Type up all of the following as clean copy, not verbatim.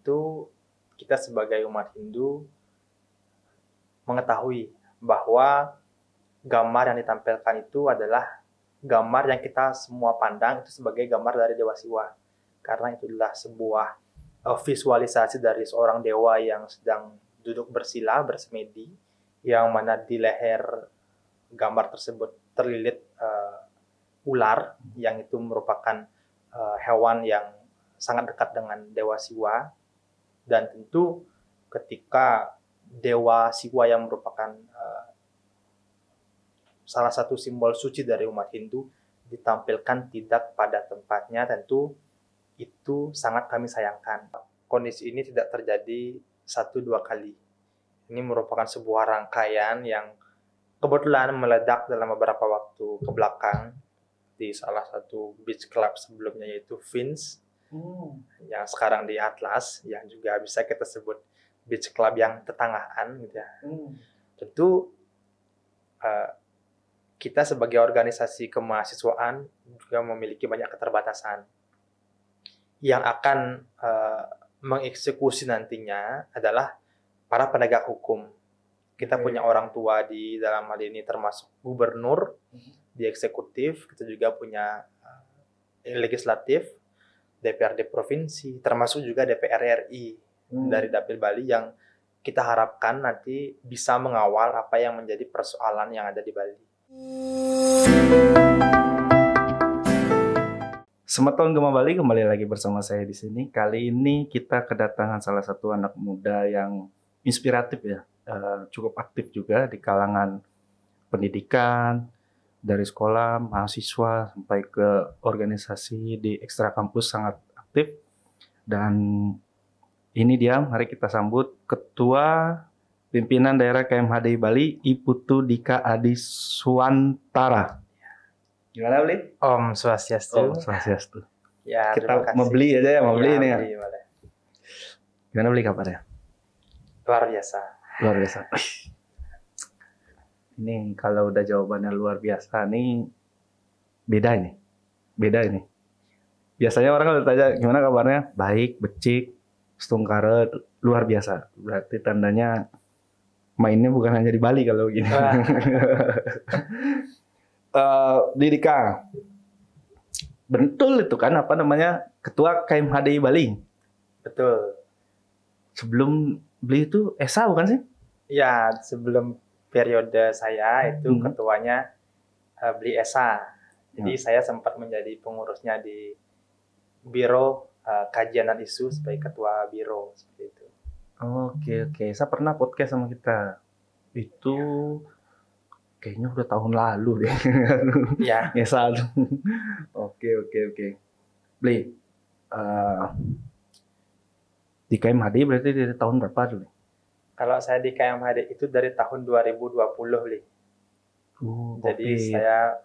itu kita sebagai umat Hindu mengetahui bahwa gambar yang ditampilkan itu adalah gambar yang kita semua pandang itu sebagai gambar dari Dewa Siwa. Karena itu adalah sebuah visualisasi dari seorang dewa yang sedang duduk bersila, bersemedi, yang mana di leher gambar tersebut terlilit ular, yang itu merupakan hewan yang sangat dekat dengan Dewa Siwa. Dan tentu ketika Dewa Siwa yang merupakan salah satu simbol suci dari umat Hindu ditampilkan tidak pada tempatnya, tentu itu sangat kami sayangkan. Kondisi ini tidak terjadi 1-2 kali. Ini merupakan sebuah rangkaian yang kebetulan meledak dalam beberapa waktu ke belakang di salah satu beach club sebelumnya, yaitu Vince, yang sekarang di Atlas, yang juga bisa kita sebut beach club yang tetanggaan gitu ya. Tentu kita sebagai organisasi kemahasiswaan juga memiliki banyak keterbatasan. Yang akan mengeksekusi nantinya adalah para penegak hukum. Kita punya orang tua di dalam hal ini, termasuk gubernur di eksekutif, kita juga punya legislatif, DPRD provinsi, termasuk juga DPR RI dari Dapil Bali, yang kita harapkan nanti bisa mengawal apa yang menjadi persoalan yang ada di Bali. Selamat tahun Gema Bali, kembali lagi bersama saya di sini. Kali ini kita kedatangan salah satu anak muda yang inspiratif ya, cukup aktif juga di kalangan pendidikan, dari sekolah, mahasiswa, sampai ke organisasi di ekstra kampus sangat aktif. Dan ini dia, mari kita sambut Ketua Pimpinan Daerah KMHDI Bali, Iputu Dika Adi Suantara. Gimana Beli? Om Swastiastu. Om Swastiastu. Ya, kita mau beli aja ya, mau beli ini ya. Boleh. Gimana Beli kabarnya? Luar biasa. Luar biasa. Ini kalau udah jawabannya luar biasa nih, beda ini. Biasanya orang kalau tanya gimana kabarnya, baik, becik, setungkaret, luar biasa. Berarti tandanya mainnya bukan hanya di Bali kalau gini. Didika, betul itu kan apa namanya, Ketua KMHDI Bali. Betul. Sebelum Beli itu Esa bukan sih? Ya, sebelum periode saya itu ketuanya Beli Esa. Jadi saya sempat menjadi pengurusnya di Biro Kajian dan Isu sebagai ketua biro seperti itu. Oke. Saya pernah podcast sama kita. Itu kayaknya udah tahun lalu deh. Ya. Esa. Oke. Beli. Di KMHD berarti dari tahun berapa dulu? Kalau saya di KMHD itu dari tahun 2020, Li. Jadi saya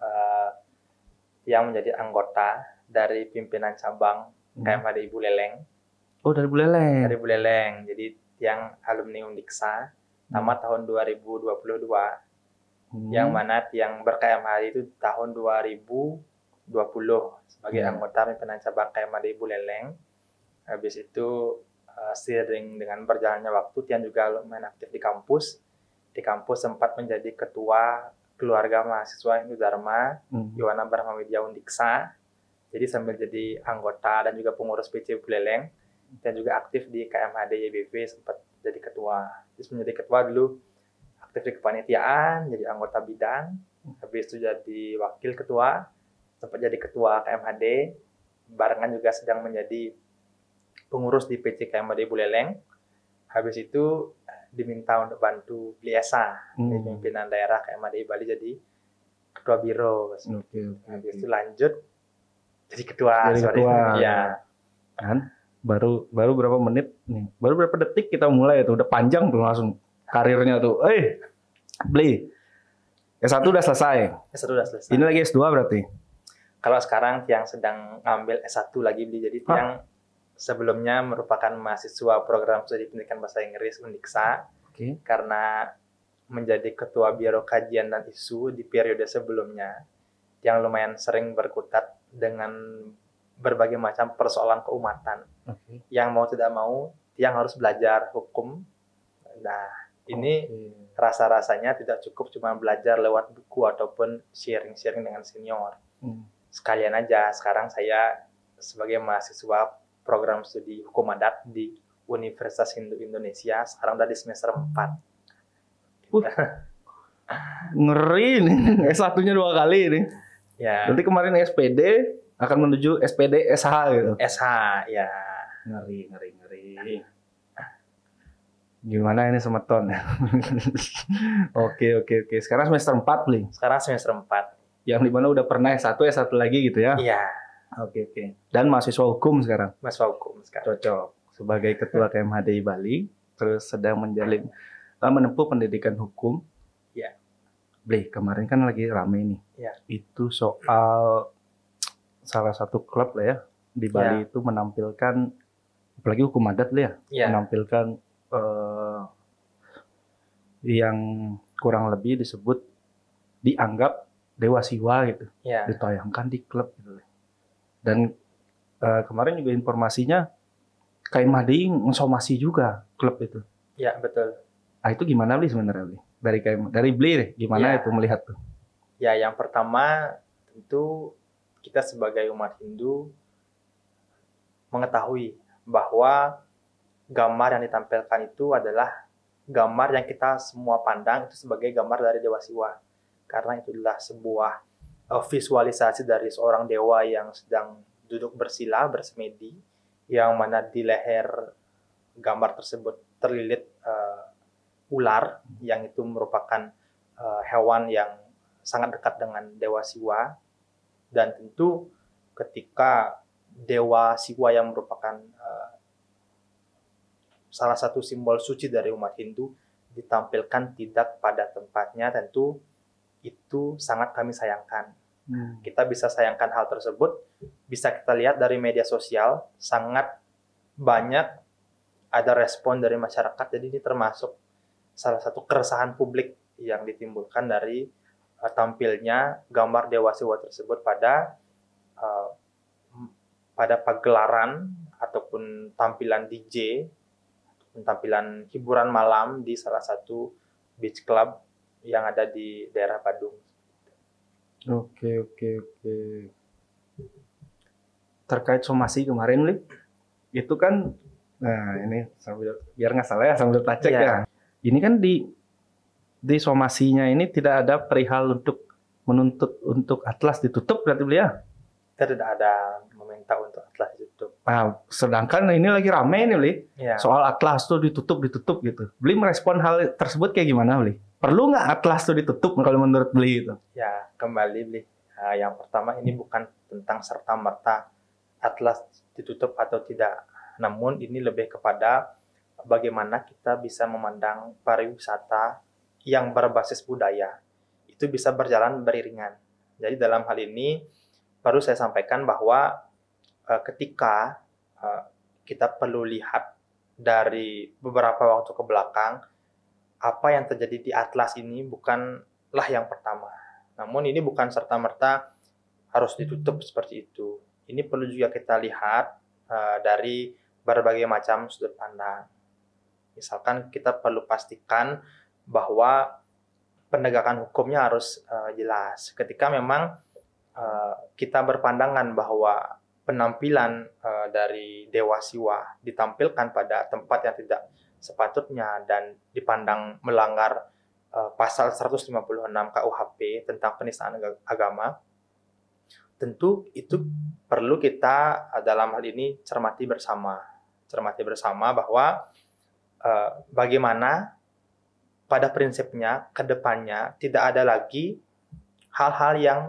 yang menjadi anggota dari pimpinan cabang KMHD Buleleng. Oh, dari Buleleng. Dari Buleleng. Jadi yang alumni Undiksa tamat tahun 2022. Yang mana yang ber-KMHD itu tahun 2020 sebagai anggota pimpinan cabang KMHD Buleleng. Habis itu seiring dengan berjalannya waktu, Tian juga lumayan aktif di kampus. Di kampus sempat menjadi ketua keluarga mahasiswa Hindu Dharma, Yohana Brahma Widya Undiksa. Jadi sambil jadi anggota dan juga pengurus PC Buleleng, dan juga aktif di KMHD YBV, sempat jadi ketua. Terus menjadi ketua dulu, aktif di kepanitiaan, jadi anggota bidang. Habis itu jadi wakil ketua, sempat jadi ketua KMHD, barengan juga sedang menjadi pengurus di PC KMHD Buleleng. Habis itu diminta untuk bantu Beli Esa di pimpinan daerah KMHD Bali, jadi ketua biro. Habis itu lanjut jadi ketua. Ya. Kan baru berapa menit nih? Baru berapa detik kita mulai tuh, udah panjang tuh langsung karirnya tuh. Beli. S1 udah selesai. S1 udah selesai. Ini lagi S2 berarti. Kalau sekarang yang sedang ngambil S1 lagi, Beli. Jadi yang sebelumnya merupakan mahasiswa program studi pendidikan bahasa Inggris Undiksa. Karena menjadi ketua Biro Kajian dan Isu di periode sebelumnya, yang lumayan sering berkutat dengan berbagai macam persoalan keumatan. Yang mau tidak mau, yang harus belajar hukum. Nah, ini rasa-rasanya tidak cukup cuma belajar lewat buku ataupun sharing-sharing dengan senior. Sekalian aja, sekarang saya sebagai mahasiswa program studi hukum adat di Universitas Hindu Indonesia, sekarang udah di semester 4. Ngeri nih, S1-nya 2 kali nih. Ya. Nanti kemarin SPD akan menuju SPD SH gitu. SH, ya. Ngeri. Gimana ini semeton? Oke. Sekarang semester 4, Bli. Sekarang semester 4. Yang dimana udah pernah S1 lagi gitu ya? Iya. Oke. Dan mahasiswa hukum sekarang? Mahasiswa hukum sekarang. Cocok. Sebagai ketua KMHDI Bali, terus sedang menempuh pendidikan hukum. Iya. Bli, kemarin kan lagi rame nih. Iya. Itu soal salah satu klub lah ya di Bali itu menampilkan, apalagi hukum adat lah ya, menampilkan yang kurang lebih disebut dianggap dewa siwa gitu, ditayangkan di klub gitu. Dan kemarin juga informasinya KMHDI ngesomasi juga klub itu. Iya, betul. Itu gimana Bli sebenarnya Bli? Dari Bli deh, gimana itu melihat tuh? Ya, yang pertama tentu kita sebagai umat Hindu mengetahui bahwa gambar yang ditampilkan itu adalah gambar yang kita semua pandang itu sebagai gambar dari Dewa Siwa. Karena itu adalah sebuah visualisasi dari seorang dewa yang sedang duduk bersila, bersemedi, yang mana di leher gambar tersebut terlilit ular, yang itu merupakan hewan yang sangat dekat dengan Dewa Siwa. Dan tentu ketika Dewa Siwa yang merupakan salah satu simbol suci dari umat Hindu ditampilkan tidak pada tempatnya, tentu itu sangat kami sayangkan. Kita bisa sayangkan hal tersebut, bisa kita lihat dari media sosial, sangat banyak ada respon dari masyarakat, jadi ini termasuk salah satu keresahan publik yang ditimbulkan dari tampilnya gambar Dewa Siwa tersebut pada pagelaran ataupun tampilan DJ, tampilan hiburan malam di salah satu beach club yang ada di daerah Badung. Oke. Terkait somasi kemarin, Li, itu kan, nah ini sambil biar nggak salah ya sambil tak cek ya. Ini kan di somasinya ini tidak ada perihal untuk menuntut untuk atlas ditutup berarti Bli ya? Tidak ada meminta untuk atlas ditutup. Nah, sedangkan ini lagi rame nih Bli, soal atlas tuh ditutup gitu. Bli merespon hal tersebut kayak gimana Bli? Perlu nggak atlas tuh ditutup kalau menurut Bli itu? Ya, kembali Bli. Yang pertama ini bukan tentang serta-merta atlas ditutup atau tidak. Namun ini lebih kepada bagaimana kita bisa memandang pariwisata yang berbasis budaya itu bisa berjalan beriringan. Jadi dalam hal ini perlu saya sampaikan bahwa ketika kita perlu lihat dari beberapa waktu ke belakang, apa yang terjadi di atlas ini bukanlah yang pertama. Namun ini bukan serta-merta harus ditutup seperti itu. Ini perlu juga kita lihat dari berbagai macam sudut pandang. Misalkan kita perlu pastikan bahwa penegakan hukumnya harus jelas. Ketika memang kita berpandangan bahwa penampilan dari Dewa Siwa ditampilkan pada tempat yang tidak sepatutnya dan dipandang melanggar pasal 156 KUHP tentang penistaan agama, tentu itu perlu kita dalam hal ini cermati bersama bahwa bagaimana pada prinsipnya ke depannya tidak ada lagi hal-hal yang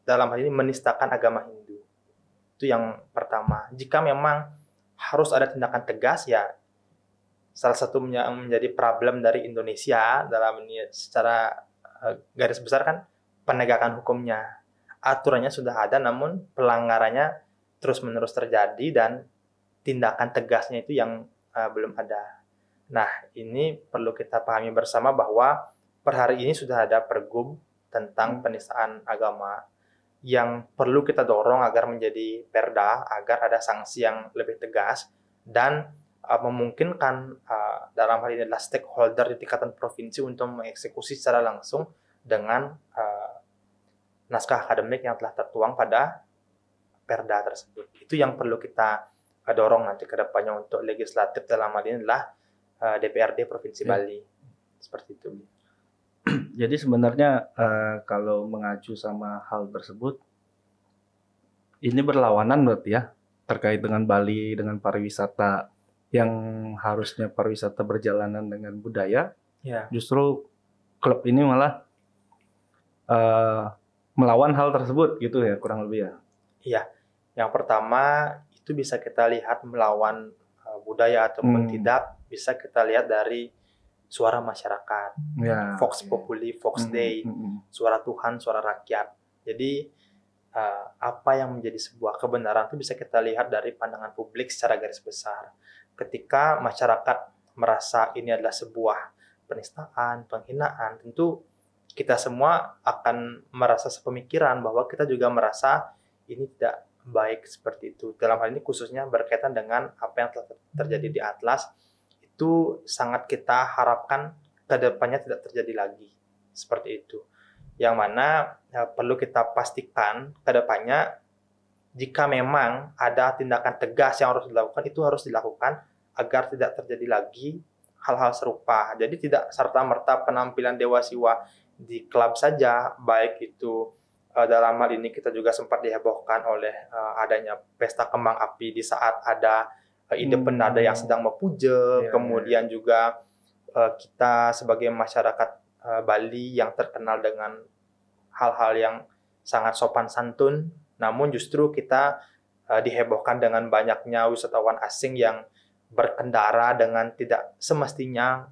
dalam hal ini menistakan agama Hindu. Itu yang pertama. Jika memang harus ada tindakan tegas, ya salah satu yang menjadi problem dari Indonesia dalam ini secara garis besar kan penegakan hukumnya. Aturannya sudah ada, namun pelanggarannya terus-menerus terjadi dan tindakan tegasnya itu yang belum ada. Nah, ini perlu kita pahami bersama bahwa per hari ini sudah ada pergub tentang penistaan agama yang perlu kita dorong agar menjadi perda, agar ada sanksi yang lebih tegas dan memungkinkan dalam hal ini adalah stakeholder di tingkatan provinsi untuk mengeksekusi secara langsung dengan naskah akademik yang telah tertuang pada Perda tersebut. Itu yang perlu kita dorong nanti ke depannya untuk legislatif, dalam hal ini adalah DPRD Provinsi Bali. Seperti itu. Jadi sebenarnya kalau mengacu sama hal tersebut, ini berlawanan berarti ya, terkait dengan Bali, dengan pariwisata yang harusnya pariwisata berjalanan dengan budaya. Ya. Justru klub ini malah melawan hal tersebut gitu ya, kurang lebih ya. Iya. Yang pertama itu bisa kita lihat melawan budaya ataupun tidak, bisa kita lihat dari suara masyarakat, ya, Vox Populi, Vox Dei, suara Tuhan, suara rakyat. Jadi apa yang menjadi sebuah kebenaran itu bisa kita lihat dari pandangan publik secara garis besar. Ketika masyarakat merasa ini adalah sebuah penistaan, penghinaan, tentu kita semua akan merasa sepemikiran bahwa kita juga merasa ini tidak baik seperti itu. Dalam hal ini khususnya berkaitan dengan apa yang telah terjadi di Atlas, itu sangat kita harapkan ke depannya tidak terjadi lagi seperti itu. Yang mana perlu kita pastikan ke depannya, jika memang ada tindakan tegas yang harus dilakukan, itu harus dilakukan agar tidak terjadi lagi hal-hal serupa. Jadi tidak serta-merta penampilan Dewa Siwa di klub saja, baik itu dalam hal ini kita juga sempat dihebohkan oleh adanya pesta kembang api di saat ada ide penada yang sedang mepuja, kemudian juga kita sebagai masyarakat Bali yang terkenal dengan hal-hal yang sangat sopan santun, namun justru kita dihebohkan dengan banyaknya wisatawan asing yang berkendara dengan tidak semestinya,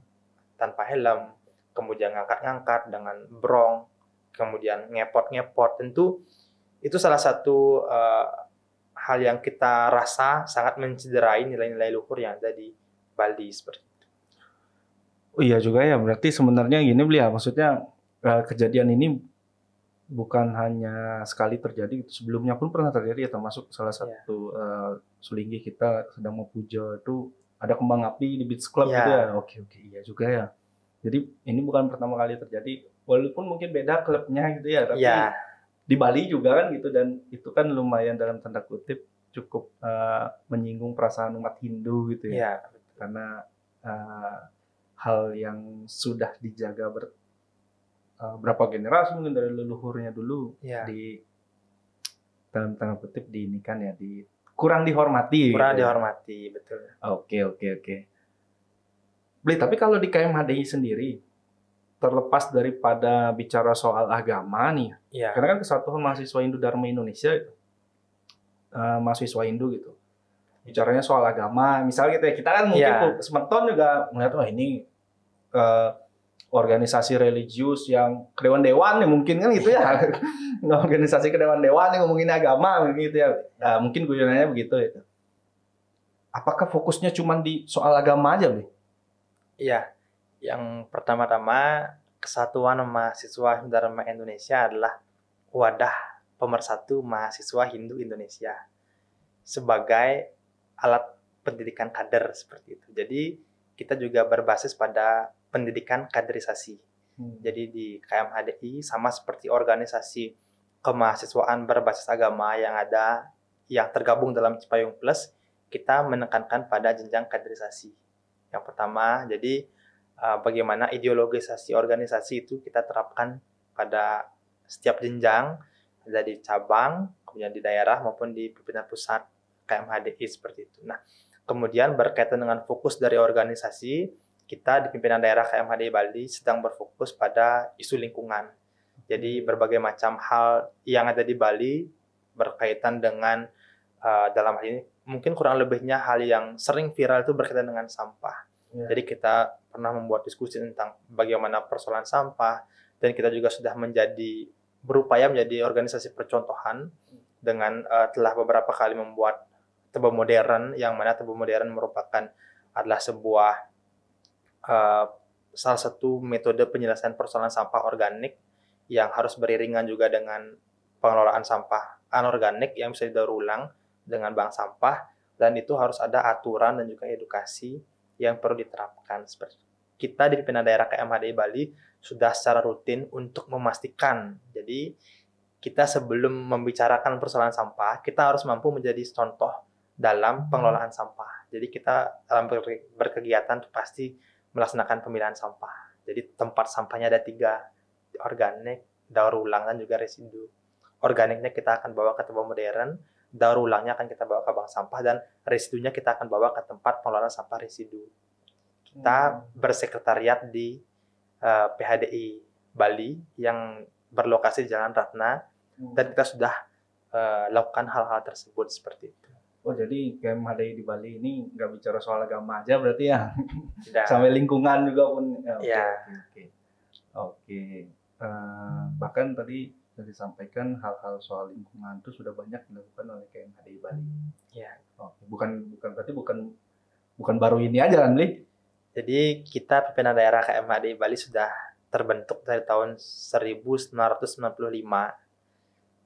tanpa helm, kemudian ngangkat-ngangkat dengan brong, kemudian ngepot-ngepot. Tentu itu salah satu hal yang kita rasa sangat mencederai nilai-nilai luhur yang ada di Bali seperti itu. Oh iya juga ya, berarti sebenarnya gini Beli ya, maksudnya kejadian ini bukan hanya sekali terjadi, sebelumnya pun pernah terjadi ya, termasuk salah satu Sulinggi kita sedang mau puja itu ada kembang api di beach club gitu ya. Oke, iya juga ya. Jadi ini bukan pertama kali terjadi, walaupun mungkin beda klubnya gitu ya, tapi di Bali juga kan gitu, dan itu kan lumayan dalam tanda kutip cukup menyinggung perasaan umat Hindu gitu ya. Karena hal yang sudah dijaga berapa generasi mungkin dari leluhurnya dulu di dalam tanda kutip diinikan ya, kurang dihormati. Kurang gitu dihormati, betul. Oke. Beli, tapi kalau di KMHDI sendiri, terlepas daripada bicara soal agama nih, karena kan Kesatuan Mahasiswa Hindu Dharma Indonesia itu, mahasiswa Hindu gitu, bicaranya soal agama, misalnya kita kan mungkin semeton juga melihat wah ini organisasi religius yang kedewan-dewan nih mungkin kan gitu ya, organisasi kedewan-dewan yang ngomongin agama gitu ya, mungkin guyonannya begitu ya. Apakah fokusnya cuma di soal agama aja, Bli? Iya. Yang pertama-tama, Kesatuan Mahasiswa Hindu Dharma Indonesia adalah wadah pemersatu mahasiswa Hindu Indonesia sebagai alat pendidikan kader seperti itu. Jadi kita juga berbasis pada pendidikan kaderisasi. Jadi di KMHDI sama seperti organisasi kemahasiswaan berbasis agama yang ada, yang tergabung dalam Cipayung Plus, kita menekankan pada jenjang kaderisasi. Yang pertama, jadi bagaimana ideologisasi organisasi itu kita terapkan pada setiap jenjang, ada di cabang, kemudian di daerah maupun di pimpinan pusat KMHDI seperti itu. Nah, kemudian berkaitan dengan fokus dari organisasi, kita di pimpinan daerah KMHDI Bali sedang berfokus pada isu lingkungan. Jadi berbagai macam hal yang ada di Bali berkaitan dengan dalam hal ini mungkin kurang lebihnya hal yang sering viral itu berkaitan dengan sampah. Jadi kita pernah membuat diskusi tentang bagaimana persoalan sampah, dan kita juga sudah berupaya menjadi organisasi percontohan dengan telah beberapa kali membuat tebel modern, yang mana tebel modern merupakan adalah sebuah salah satu metode penyelesaian persoalan sampah organik yang harus beriringan juga dengan pengelolaan sampah anorganik yang bisa didaur ulang dengan bank sampah dan itu harus ada aturan dan juga edukasi yang perlu diterapkan. Seperti kita di pimpinan daerah KMHDI Bali sudah secara rutin untuk memastikan. Jadi kita sebelum membicarakan persoalan sampah, kita harus mampu menjadi contoh dalam pengelolaan sampah. Jadi kita dalam berkegiatan tuh pasti melaksanakan pemilihan sampah. Jadi tempat sampahnya ada 3, organik, daur ulang, dan juga residu. Organiknya kita akan bawa ke tempat modern, daur ulangnya akan kita bawa ke bank sampah, dan residunya kita akan bawa ke tempat pengelolaan sampah residu. Kita bersekretariat di PHDI Bali yang berlokasi di Jalan Ratna, dan kita sudah lakukan hal-hal tersebut seperti itu. Oh, jadi KMHDI di Bali ini nggak bicara soal agama aja berarti ya? Tidak. Sampai lingkungan juga pun. Ya. Oke. Bahkan tadi disampaikan hal-hal soal lingkungan itu sudah banyak dilakukan oleh KMHDI Bali. Ya. Oke. Berarti bukan baru ini aja kan, Li? Jadi kita pimpinan daerah KMHDI Bali sudah terbentuk dari tahun 1995.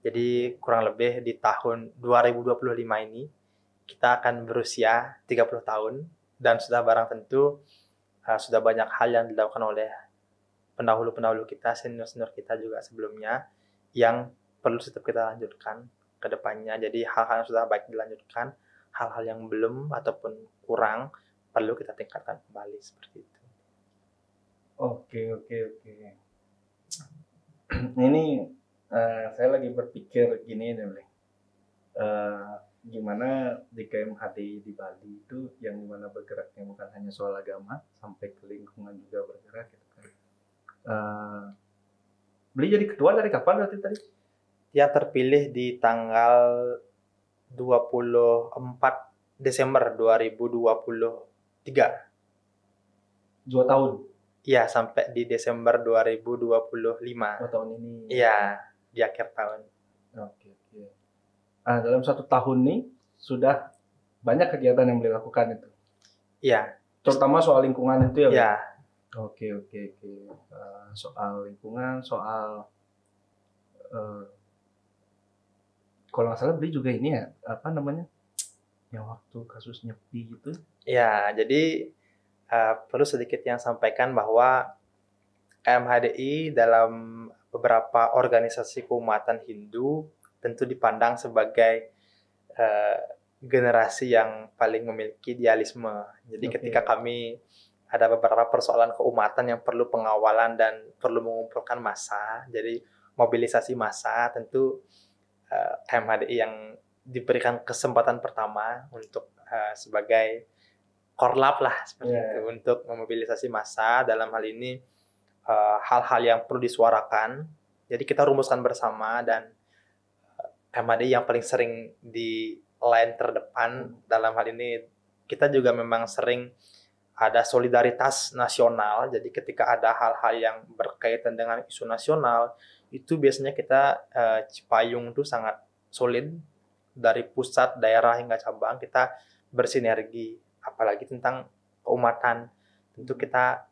Jadi kurang lebih di tahun 2025 ini kita akan berusia 30 tahun, dan sudah barang tentu sudah banyak hal yang dilakukan oleh pendahulu-pendahulu kita, senior-senior kita juga sebelumnya, yang perlu tetap kita lanjutkan ke depannya. Jadi hal-hal yang sudah baik dilanjutkan, hal-hal yang belum ataupun kurang perlu kita tingkatkan kembali seperti itu. Oke. Ini saya lagi berpikir gini nih, gimana di KMHDI di Bali itu yang dimana bergeraknya bukan hanya soal agama, sampai ke lingkungan juga bergerak gitu kan. Beli jadi ketua dari kapan berarti tadi? Dia terpilih di tanggal 24 Desember 2023. 2 tahun? Iya, sampai di Desember 2025. 2 tahun ini? Iya, di akhir tahun. Oke. Dalam 1 tahun nih sudah banyak kegiatan yang beliau lakukan itu? Iya. Terutama soal lingkungan itu ya? Iya. Oke. Soal lingkungan, soal kalau nggak salah beli juga ini ya, apa namanya, yang waktu kasus Nyepi gitu. Ya, jadi perlu sedikit yang sampaikan bahwa KMHDI dalam beberapa organisasi keumatan Hindu tentu dipandang sebagai generasi yang paling memiliki idealisme. Jadi ketika kami ada beberapa persoalan keumatan yang perlu pengawalan dan perlu mengumpulkan massa, jadi mobilisasi massa, tentu KMHDI yang diberikan kesempatan pertama untuk sebagai korlap lah seperti itu, untuk memobilisasi massa. Dalam hal ini hal-hal yang perlu disuarakan, jadi kita rumuskan bersama, dan KMHDI yang paling sering di line terdepan dalam hal ini, kita juga memang sering ada solidaritas nasional. Jadi ketika ada hal-hal yang berkaitan dengan isu nasional, itu biasanya kita Cipayung itu sangat solid, dari pusat, daerah hingga cabang kita bersinergi, apalagi tentang keumatan. Tentu kita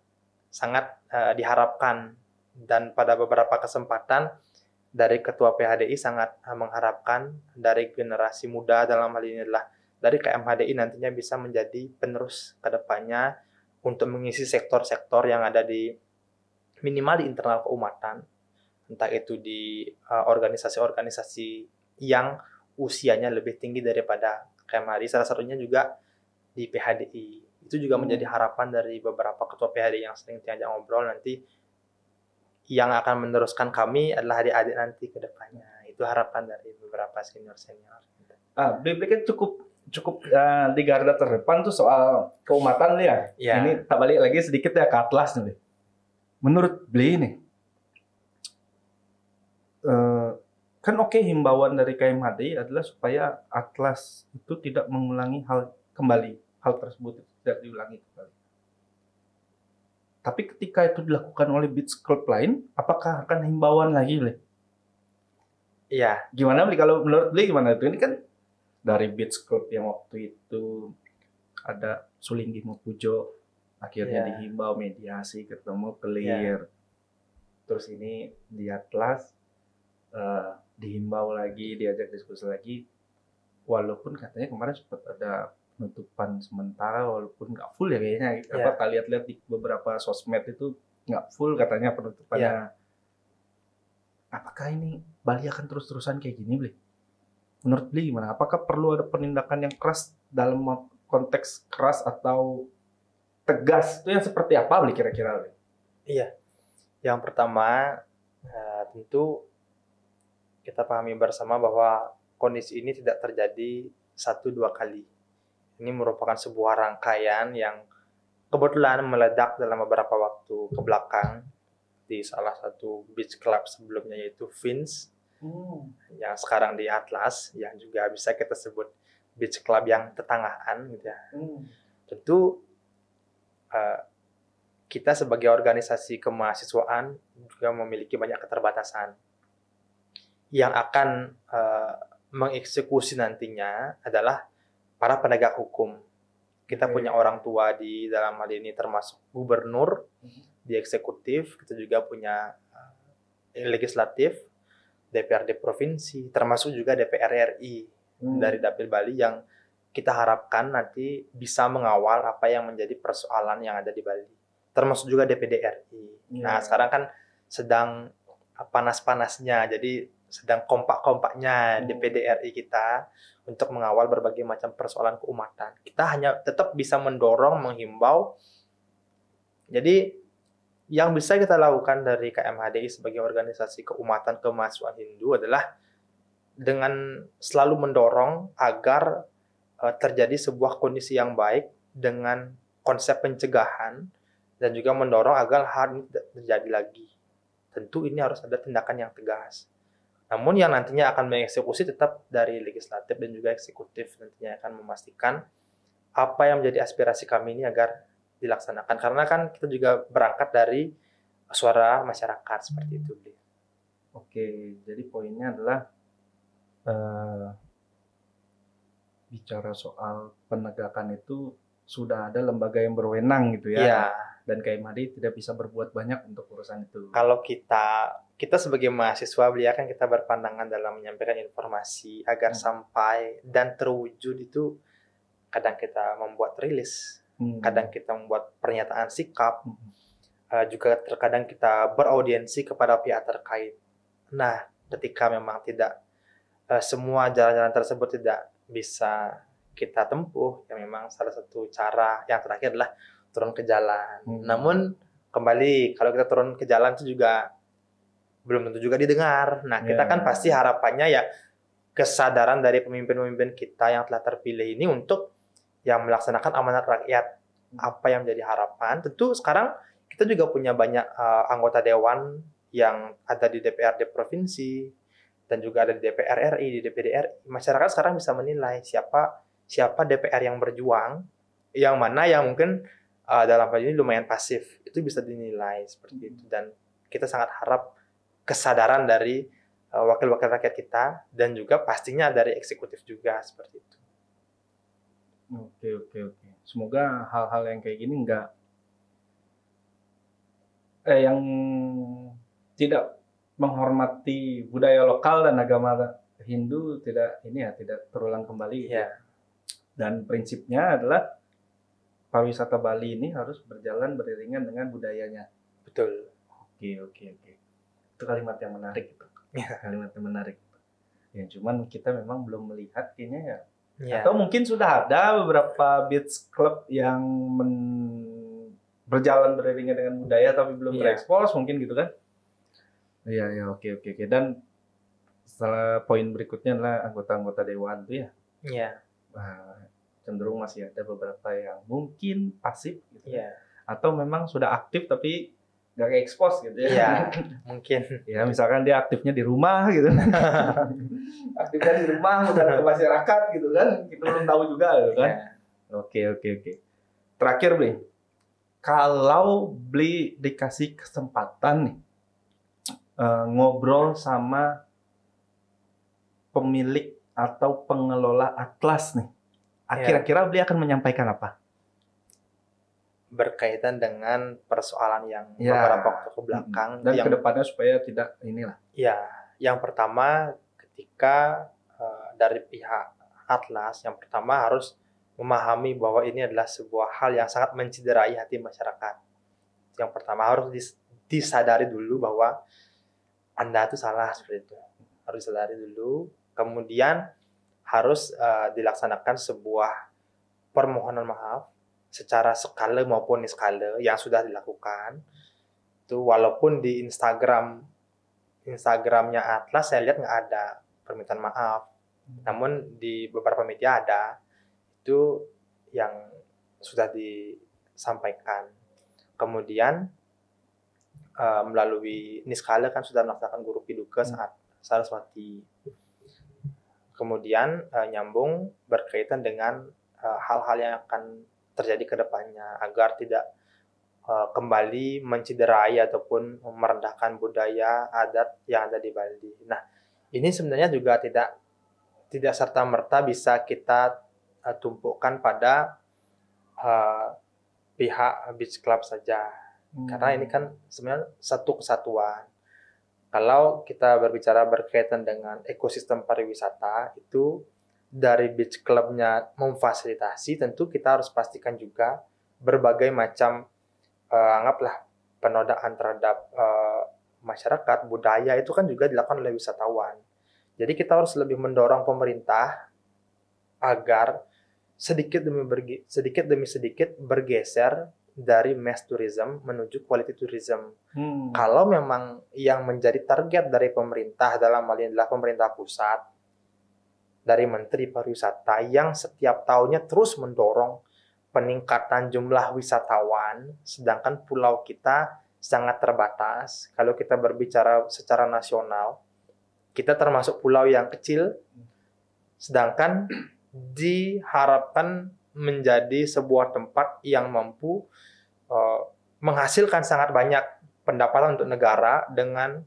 sangat diharapkan, dan pada beberapa kesempatan dari Ketua PHDI sangat mengharapkan dari generasi muda, dalam hal ini adalah dari KMHDI, nantinya bisa menjadi penerus ke depannya untuk mengisi sektor-sektor yang ada di minimal di internal keumatan, entah itu di organisasi-organisasi yang usianya lebih tinggi daripada KMHDI, salah satunya juga di PHDI. Itu juga menjadi harapan dari beberapa ketua PHDI yang sering diajak ngobrol, nanti yang akan meneruskan kami adalah adik-adik nanti ke depannya. Itu harapan dari beberapa senior-senior. Beli kan cukup di garda terdepan tuh soal keumatan nih ya. Ini tak balik lagi sedikit ya ke Atlas nih. Menurut Beli nih, kan himbauan dari KMHDI adalah supaya Atlas itu tidak mengulangi hal tersebut tidak diulangi kembali. Tapi ketika itu dilakukan oleh beach club lain, apakah akan himbauan lagi, Le? Iya. Gimana Beli? Kalau menurut Beli gimana itu? Ini kan dari beach club yang waktu itu ada Sulinggi Pujo, akhirnya dihimbau mediasi, ketemu clear. Terus ini di Atlas dihimbau lagi, diajak diskusi lagi. walaupun katanya kemarin sempat ada penutupan sementara walaupun nggak full ya kayaknya. Iya. Apa lihat-lihat di beberapa sosmed itu nggak full katanya penutupannya. Apakah ini Bali akan terus-terusan kayak gini, Bli? Menurut Bli gimana? Apakah perlu ada penindakan yang keras dalam konteks keras atau tegas? Itu yang seperti apa, Bli, kira-kira, Bli? Iya. Yang pertama, tentu kita pahami bersama bahwa kondisi ini tidak terjadi 1-2 kali. Ini merupakan sebuah rangkaian yang kebetulan meledak dalam beberapa waktu ke belakang di salah satu beach club sebelumnya, yaitu Vince, yang sekarang di Atlas, yang juga bisa kita sebut beach club yang tetanggaan gitu ya. Tentu kita sebagai organisasi kemahasiswaan juga memiliki banyak keterbatasan. Yang akan mengeksekusi nantinya adalah para penegak hukum. Kita punya orang tua di dalam hal ini termasuk gubernur di eksekutif, kita juga punya legislatif, DPRD provinsi, termasuk juga DPR RI dari Dapil Bali yang kita harapkan nanti bisa mengawal apa yang menjadi persoalan yang ada di Bali. Termasuk juga DPD RI. Nah, sekarang kan sedang panas-panasnya, jadi sedang kompak-kompaknya DPD RI kita untuk mengawal berbagai macam persoalan keumatan. Kita hanya tetap bisa mendorong, menghimbau. Jadi yang bisa kita lakukan dari KMHDI sebagai organisasi keumatan kemahasiswaan Hindu adalah dengan selalu mendorong agar terjadi sebuah kondisi yang baik dengan konsep pencegahan dan juga mendorong agar hal ini tidak terjadi lagi. Tentu ini harus ada tindakan yang tegas. Namun yang nantinya akan mengeksekusi tetap dari legislatif dan juga eksekutif, nantinya akan memastikan apa yang menjadi aspirasi kami ini agar dilaksanakan. Karena kan kita juga berangkat dari suara masyarakat seperti itu. Oke, jadi poinnya adalah bicara soal penegakan itu sudah ada lembaga yang berwenang gitu ya. Iya. Dan KMHD tidak bisa berbuat banyak untuk urusan itu. Kalau kita sebagai mahasiswa Blia kan kita berpandangan dalam menyampaikan informasi agar sampai dan terwujud itu kadang kita membuat rilis, kadang kita membuat pernyataan sikap, juga terkadang kita beraudiensi kepada pihak terkait. Nah, ketika memang tidak semua jalan-jalan tersebut tidak bisa kita tempuh, ya memang salah satu cara yang terakhir adalah turun ke jalan. Namun kembali kalau kita turun ke jalan itu juga belum tentu juga didengar. Nah, kita kan pasti harapannya ya kesadaran dari pemimpin-pemimpin kita yang telah terpilih ini untuk yang melaksanakan amanat rakyat. Apa yang menjadi harapan? Tentu sekarang kita juga punya banyak anggota dewan yang ada di DPRD provinsi dan juga ada di DPR RI, di DPD RI. Masyarakat sekarang bisa menilai siapa DPR yang berjuang, yang mana yang mungkin dalam hal ini lumayan pasif. Itu bisa dinilai seperti itu. Dan kita sangat harap kesadaran dari wakil-wakil rakyat kita dan juga pastinya dari eksekutif juga seperti itu. Oke. Semoga hal-hal yang kayak gini yang tidak menghormati budaya lokal dan agama Hindu tidak terulang kembali. Ya. Dan prinsipnya adalah pariwisata Bali ini harus berjalan beriringan dengan budayanya. Betul. Oke. Itu kalimat yang menarik itu. Kalimat yang menarik. Ya, cuman kita memang belum melihat kayaknya ya. Atau mungkin sudah ada beberapa beach club yang berjalan beriringan dengan budaya tapi belum terekspos mungkin gitu kan. Iya, oke. Dan setelah poin berikutnya adalah anggota-anggota dewan itu ya. Iya. Cenderung masih ada beberapa yang mungkin pasif gitu. Iya. Atau memang sudah aktif tapi nggak ke-expose gitu ya. Iya, mungkin. Ya, misalkan dia aktifnya di rumah gitu. Aktifnya di rumah bukan ke masyarakat gitu kan. Kita belum tahu juga gitu kan. Oke. Terakhir, Bli. Kalau Bli dikasih kesempatan nih ngobrol sama pemilik atau pengelola Atlas nih, kira-kira Bli akan menyampaikan apa? Berkaitan dengan persoalan yang beberapa waktu ke belakang dan kedepannya supaya tidak inilah. Ya, yang pertama ketika dari pihak Atlas, yang pertama harus memahami bahwa ini adalah sebuah hal yang sangat menciderai hati masyarakat. Yang pertama harus disadari dulu bahwa Anda itu salah, seperti itu. Harus disadari dulu. Kemudian harus dilaksanakan sebuah permohonan maaf secara skala maupun niskala yang sudah dilakukan. Itu walaupun di Instagramnya Atlas saya lihat nggak ada permintaan maaf. Namun di beberapa media ada. Itu yang sudah disampaikan. Kemudian melalui niskala kan sudah melaksanakan guru piduka saat Saraswati. Kemudian nyambung berkaitan dengan hal-hal yang akan terjadi ke depannya agar tidak kembali menciderai ataupun merendahkan budaya adat yang ada di Bali. Nah, ini sebenarnya juga tidak serta-merta bisa kita tumpukan pada pihak beach club saja. Karena ini kan sebenarnya satu kesatuan. Kalau kita berbicara berkaitan dengan ekosistem pariwisata, itu dari beach club-nya memfasilitasi, tentu kita harus pastikan juga berbagai macam anggaplah penodaan terhadap masyarakat, budaya itu kan juga dilakukan oleh wisatawan. Jadi kita harus lebih mendorong pemerintah agar sedikit demi sedikit bergeser dari mass tourism menuju quality tourism. Kalau memang yang menjadi target dari pemerintah dalam hal ini adalah pemerintah pusat, dari Menteri Pariwisata yang setiap tahunnya terus mendorong peningkatan jumlah wisatawan, sedangkan pulau kita sangat terbatas. Kalau kita berbicara secara nasional, kita termasuk pulau yang kecil, sedangkan diharapkan menjadi sebuah tempat yang mampu menghasilkan sangat banyak pendapatan untuk negara dengan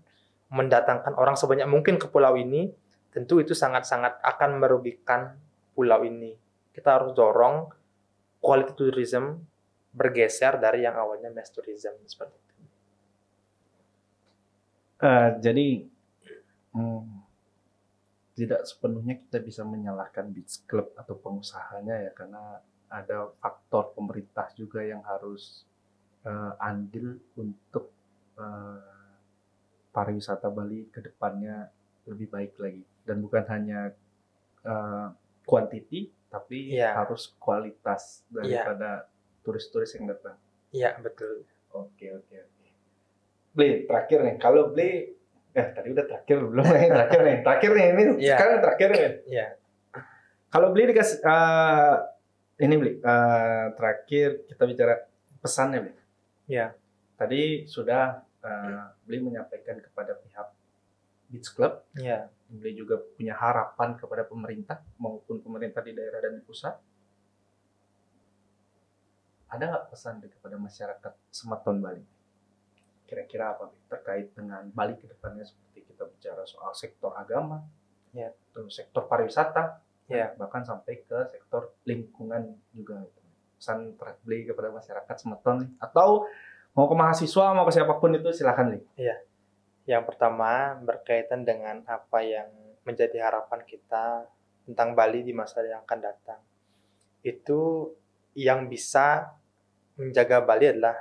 mendatangkan orang sebanyak mungkin ke pulau ini. Tentu itu sangat-sangat akan merugikan pulau ini. Kita harus dorong quality tourism bergeser dari yang awalnya mass tourism seperti itu. Jadi tidak sepenuhnya kita bisa menyalahkan beach club atau pengusahanya ya, karena ada faktor pemerintah juga yang harus andil untuk pariwisata Bali ke depannya lebih baik lagi, dan bukan hanya quantity tapi harus kualitas daripada turis-turis yang datang. Iya, betul. Oke. Bli, terakhir nih, kalau Bli tadi udah terakhir belum nih? Terakhir nih ini sekarang terakhir nih. Iya. Kalau Bli dikasih ini Bli, terakhir kita bicara pesannya Bli. Iya. Tadi sudah Bli menyampaikan kepada pihak beach club. Iya. Bli juga punya harapan kepada pemerintah maupun pemerintah di daerah dan di pusat. Ada nggak pesan kepada masyarakat Sematon Bali? Kira-kira apa terkait dengan Bali ke depannya, seperti kita bicara soal sektor agama, atau sektor pariwisata, bahkan sampai ke sektor lingkungan juga. Pesan Bli kepada masyarakat Sematon, atau mau ke mahasiswa, mau ke siapapun itu silakan Bli. Iya. Yang pertama berkaitan dengan apa yang menjadi harapan kita tentang Bali di masa yang akan datang. Itu yang bisa menjaga Bali adalah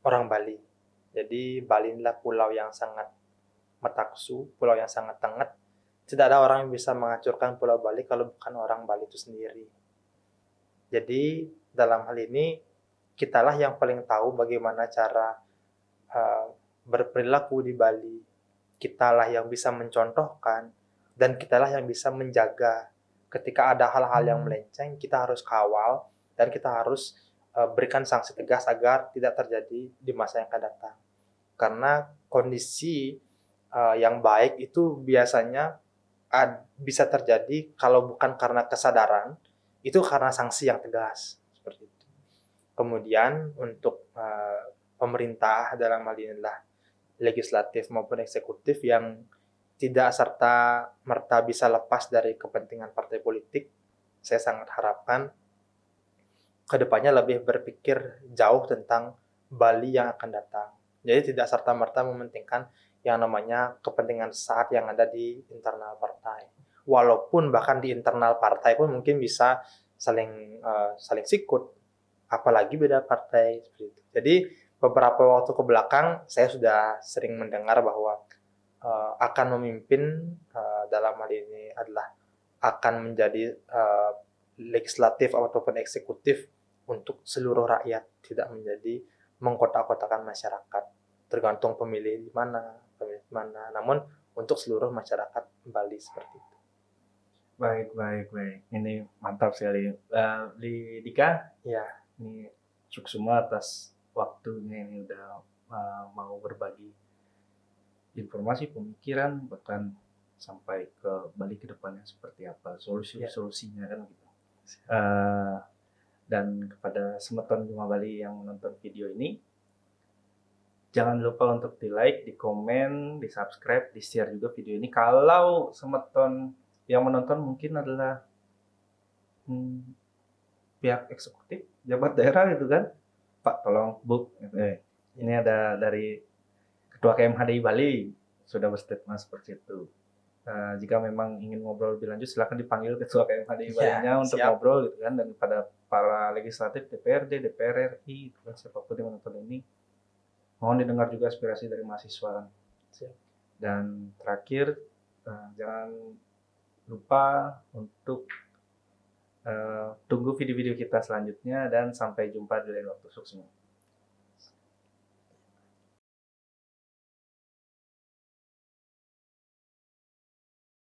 orang Bali. Jadi Bali adalah pulau yang sangat metaksu, pulau yang sangat tengah. Tidak ada orang yang bisa menghancurkan Pulau Bali kalau bukan orang Bali itu sendiri. Jadi dalam hal ini kitalah yang paling tahu bagaimana cara berperilaku di Bali. Kitalah yang bisa mencontohkan dan kitalah yang bisa menjaga. Ketika ada hal-hal yang melenceng, kita harus kawal dan kita harus berikan sanksi tegas agar tidak terjadi di masa yang akan datang. Karena kondisi yang baik itu biasanya bisa terjadi kalau bukan karena kesadaran, itu karena sanksi yang tegas seperti itu. Kemudian untuk pemerintah dalam hal ini adalah legislatif maupun eksekutif yang tidak serta merta bisa lepas dari kepentingan partai politik, saya sangat harapkan kedepannya lebih berpikir jauh tentang Bali yang akan datang. Jadi tidak serta-merta mementingkan yang namanya kepentingan saat yang ada di internal partai. walaupun bahkan di internal partai pun mungkin bisa saling sikut, apalagi beda partai seperti itu. Jadi beberapa waktu ke belakang saya sudah sering mendengar bahwa akan memimpin dalam hal ini adalah akan menjadi legislatif ataupun eksekutif untuk seluruh rakyat, tidak menjadi mengkotak-kotakan masyarakat tergantung pemilih di mana, namun untuk seluruh masyarakat Bali seperti itu. Baik. Ini mantap sekali. Di Dika, Ya, ini Suksuma atas waktunya ini udah mau berbagi informasi, pemikiran, bahkan sampai ke Bali ke depannya seperti apa, solusinya kan gitu. Dan kepada semeton Juma Bali yang menonton video ini, jangan lupa untuk di like, di komen, di subscribe, di share juga video ini. Kalau semeton yang menonton mungkin adalah pihak eksekutif, jabat daerah gitu kan, Pak tolong book. Ini ada dari Ketua KMHDI Bali sudah berstatement seperti itu. Jika memang ingin ngobrol lebih lanjut, silakan dipanggil Ketua KMHDI Bali-nya untuk ngobrol gitu kan, dan pada para legislatif DPRD, DPR RI, gitu kan, siapapun yang menonton ini, mohon didengar juga aspirasi dari mahasiswa. Dan terakhir, jangan lupa untuk tunggu video-video kita selanjutnya, dan sampai jumpa di lain waktu. Sukses.